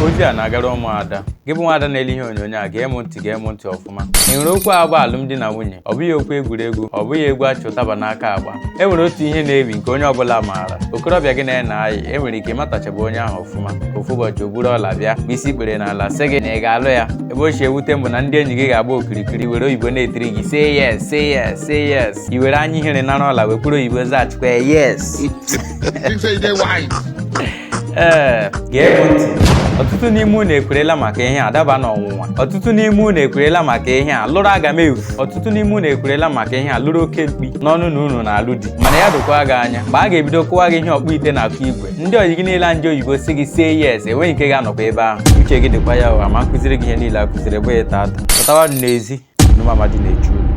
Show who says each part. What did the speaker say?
Speaker 1: ozi a na-agara ụmụada gị bụ nwaada na-ele ihe onyonyo a ga-emu ntị ọfụma. Ị nwere okwu agba alụmdi na nwunye, ọ bụghị okwu egwuregwu, ọ bụghị egwu achụ ụtaba n'aka agba. E nwere otu ihe na-ewi nke onye ọbụla maara. Okorobịa gị na-ene anyị enwere ike ịmatachaba onye ahụ ọfụma. Ofu ụbọchị o buru ọla bịa bụ isi ikpere n'ala sị gị na ị ga-alụ ya. Ebe o si ewute mbụ na ndị enyi gị ga-agba okirikiri were oyibo na-etiri gị say yes, say yes, say yes. I were anya ihere nara ọla wekwuru oyibo zaghachikwa yes. Gee ntị. Ọtụtụ n'ime unu ekwerela maka ihe a daba n'ọnwụnwa. Ọtụtụ n'ime unu ekwerela maka ihe a lụrụ agamefu. Ọtụtụ n'ime unu ekwerela maka ihe a lụrụ oke mkpi n'ọnụ na unu na-alụ di. Mana ya dokwa gị anya mgbe a ga-ebido kụwa gị ihe ọkpụ ite na-akụ igwe. Ndị oyi gị niile ndị oyibo si gị say yes, enweghị nke ga-anọkwa ebe ahụ. Uche gị dịkwa ya ụwa ma nkụziri gị ihe niile a kụziri ebe tata. Pụtawa dị n'ezi n'ụmụ amadi na-echu unu.